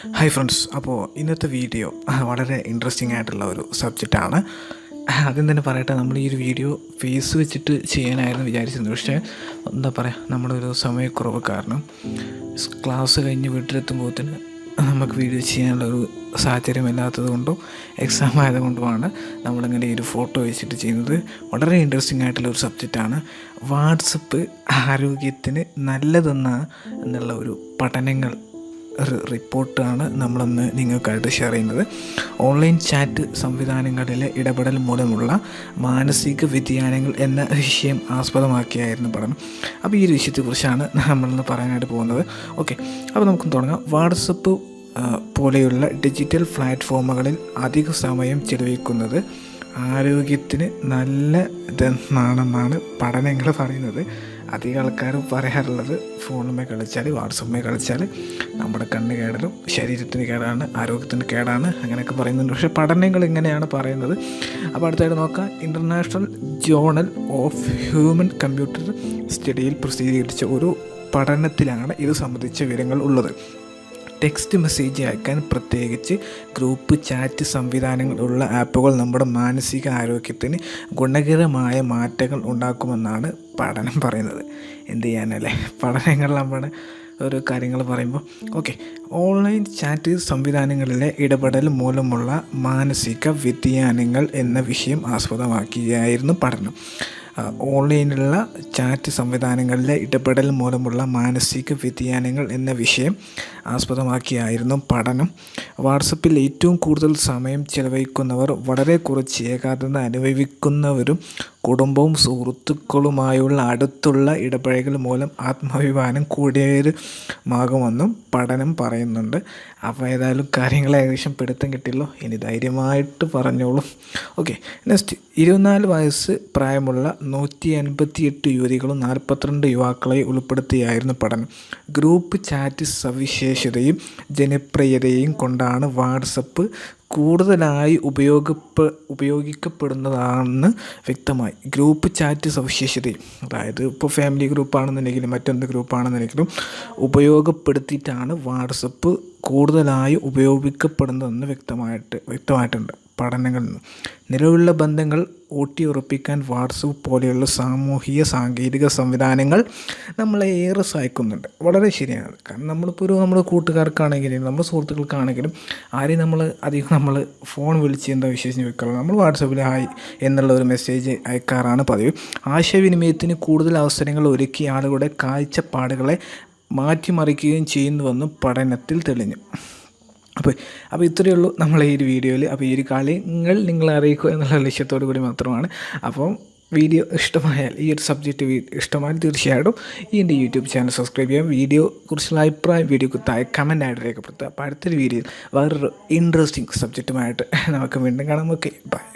Hi friends, അപ്പോൾ ഇന്നത്തെ video വളരെ ഇൻട്രസ്റ്റിംഗ് ആയിട്ടുള്ള ഒരു സബ്ജക്റ്റാണ്. ആദ്യം തന്നെ പറയട്ടെ, നമ്മൾ ഈ ഒരു വീഡിയോ ഫേസ് വെച്ചിട്ട് ചെയ്യാനായിരുന്നു വിചാരിച്ചിരുന്നത്. പക്ഷേ എന്താ പറയുക, നമ്മുടെ ഒരു സമയക്കുറവ് കാരണം ക്ലാസ് കഴിഞ്ഞ് വീട്ടിലെത്തുമ്പോഴത്തേന് നമുക്ക് വീഡിയോ ചെയ്യാനുള്ളൊരു സാഹചര്യമില്ലാത്തത് കൊണ്ടും എക്സാം ആയതുകൊണ്ടുമാണ് നമ്മളിങ്ങനെ ഈ ഒരു ഫോട്ടോ വെച്ചിട്ട് ചെയ്യുന്നത്. വളരെ ഇൻട്രസ്റ്റിംഗ് ആയിട്ടുള്ളൊരു സബ്ജക്റ്റാണ്. വാട്സപ്പ് ആരോഗ്യത്തിന് നല്ലതെന്നാണ് എന്നുള്ള ഒരു പഠനങ്ങൾ ഒരു റിപ്പോർട്ടാണ് നമ്മളിന്ന് നിങ്ങൾക്കായിട്ട് ഷെയർ ചെയ്യുന്നത്. ഓൺലൈൻ ചാറ്റ് സംവിധാനങ്ങളിലെ ഇടപെടൽ മൂലമുള്ള മാനസിക വ്യതിയാനങ്ങൾ എന്ന വിഷയം ആസ്പദമാക്കിയായിരുന്നു പഠനം. അപ്പോൾ ഈ ഒരു വിഷയത്തെക്കുറിച്ചാണ് നമ്മളിന്ന് പറയാനായിട്ട് പോകുന്നത്. ഓക്കെ, അപ്പോൾ നമുക്ക് തുടങ്ങാം. വാട്സപ്പ് പോലെയുള്ള ഡിജിറ്റൽ പ്ലാറ്റ്ഫോമുകളിൽ അധിക സമയം ചെലവഴിക്കുന്നത് ആരോഗ്യത്തിന് നല്ല ഇതെന്നാണെന്നാണ് പഠനങ്ങൾ പറയുന്നത്. അധികം ആൾക്കാർ പറയാറുള്ളത് ഫോണുമേ കളിച്ചാൽ, വാട്സപ്പുമേ കളിച്ചാൽ നമ്മുടെ കണ്ണ് കേടലും ശരീരത്തിന് കേടാണ്, ആരോഗ്യത്തിന് കേടാണ്, അങ്ങനെയൊക്കെ പറയുന്നുണ്ട്. പക്ഷേ പഠനങ്ങൾ ഇങ്ങനെയാണ് പറയുന്നത്. അപ്പോൾ അടുത്തായിട്ട് നോക്കാം. International journal of human computer സ്റ്റഡിയിൽ പ്രസിദ്ധീകരിച്ച ഒരു പഠനത്തിലാണ് ഇത് സംബന്ധിച്ച വിവരങ്ങൾ ഉള്ളത്. ടെക്സ്റ്റ് മെസ്സേജ് അയക്കാൻ പ്രത്യേകിച്ച് ഗ്രൂപ്പ് ചാറ്റ് സംവിധാനങ്ങളുള്ള ആപ്പുകൾ നമ്മുടെ മാനസിക ആരോഗ്യത്തിന് ഗുണകരമായ മാറ്റങ്ങൾ ഉണ്ടാക്കുമെന്നാണ് പഠനം പറയുന്നത്. എന്ത് ചെയ്യാനല്ലേ, പഠനങ്ങൾ നമ്മുടെ ഓരോ കാര്യങ്ങൾ പറയുമ്പോൾ. ഓക്കെ, ഓൺലൈൻ ചാറ്റ് സംവിധാനങ്ങളിലെ ഇടപെടൽ മൂലമുള്ള മാനസിക വ്യതിയാനങ്ങൾ എന്ന വിഷയം ആസ്പദമാക്കിയായിരുന്നു പഠനം. ഓൺലൈനിലുള്ള ചാറ്റ് സംവിധാനങ്ങളിലെ ഇടപെടൽ മൂലമുള്ള മാനസിക വ്യതിയാനങ്ങൾ എന്ന വിഷയം ആസ്പദമാക്കിയായിരുന്നു പഠനം. വാട്സപ്പിൽ ഏറ്റവും കൂടുതൽ സമയം ചെലവഴിക്കുന്നവർ വളരെ കുറച്ച് ഏകാഗ്രത അനുഭവിക്കുന്നവരും കുടുംബവും സുഹൃത്തുക്കളുമായുള്ള അടുത്തുള്ള ഇടപഴകൽ മൂലം ആത്മാഭിമാനം കൂടിയവരുമാകുമെന്നും പഠനം പറയുന്നുണ്ട്. അപ്പോൾ ഏതായാലും കാര്യങ്ങൾ ഏകദേശം പിടുത്തം കിട്ടിയല്ലോ, ഇനി ധൈര്യമായിട്ട് പറഞ്ഞോളൂ. Okay, next. 24 വയസ്സ് പ്രായമുള്ള 158 യുവതികളും 42 യുവാക്കളെ ഉൾപ്പെടുത്തിയായിരുന്നു പഠനം. ഗ്രൂപ്പ് ചാറ്റ് സവിശേഷതയും ജനപ്രിയതയും കൊണ്ടാണ് വാട്സപ്പ് കൂടുതലായി ഉപയോഗിക്കപ്പെടുന്നതാണെന്ന് വ്യക്തമായി. ഗ്രൂപ്പ് ചാറ്റ് സവിശേഷതയും, അതായത് ഇപ്പോൾ ഫാമിലി ഗ്രൂപ്പാണെന്നുണ്ടെങ്കിലും മറ്റെന്ത് ഗ്രൂപ്പാണെന്നുണ്ടെങ്കിലും ഉപയോഗപ്പെടുത്തിയിട്ടാണ് വാട്സപ്പ് കൂടുതലായി ഉപയോഗിക്കപ്പെടുന്നതെന്ന് വ്യക്തമായിട്ടുണ്ട് പഠനങ്ങളിൽ നിന്ന്. നിലവിലുള്ള ബന്ധങ്ങൾ ഊട്ടിയുറപ്പിക്കാൻ വാട്സപ്പ് പോലെയുള്ള സാമൂഹിക സാങ്കേതിക സംവിധാനങ്ങൾ നമ്മളെ ഏറെ സഹായിക്കുന്നുണ്ട്. വളരെ ശരിയാണ്. കാരണം നമ്മളിപ്പോൾ നമ്മുടെ കൂട്ടുകാർക്കാണെങ്കിലും നമ്മുടെ സുഹൃത്തുക്കൾക്കാണെങ്കിലും ആരെയും നമ്മൾ ഫോൺ വിളിച്ച് എന്താ വിശേഷം ചോദിക്കാറുള്ളത്, നമ്മൾ വാട്സപ്പിൽ ഹായ് എന്നുള്ള ഒരു മെസ്സേജ് അയക്കാറാണ് പതിവ്. ആശയവിനിമയത്തിന് കൂടുതൽ അവസരങ്ങൾ ഒരുക്കി ആളുകളുടെ കാഴ്ചപ്പാടുകളെ മാറ്റിമറിക്കുകയും ചെയ്യുന്നുവെന്ന് പഠനത്തിൽ തെളിഞ്ഞു. അപ്പോൾ ഇത്രയേ ഉള്ളൂ നമ്മൾ ഈ ഒരു വീഡിയോയിൽ. അപ്പോൾ ഈ ഒരു കാര്യങ്ങൾ നിങ്ങളെ അറിയിക്കുക എന്നുള്ള ലക്ഷ്യത്തോടു കൂടി മാത്രമാണ്. അപ്പം വീഡിയോ ഇഷ്ടമായാൽ, ഈ ഒരു സബ്ജക്റ്റ് ഇഷ്ടമായാൽ തീർച്ചയായിട്ടും ഈ എൻ്റെ യൂട്യൂബ് ചാനൽ സബ്സ്ക്രൈബ് ചെയ്യാം. വീഡിയോ കുറിച്ചുള്ള അഭിപ്രായം വീഡിയോക്ക് താഴെ കമൻ്റായിട്ട് രേഖപ്പെടുത്തുക. അപ്പോൾ അടുത്തൊരു വീഡിയോയിൽ വേറൊരു ഇൻട്രസ്റ്റിംഗ് സബ്ജക്റ്റുമായിട്ട് നമുക്ക് വീണ്ടും കാണാം. Okay, by.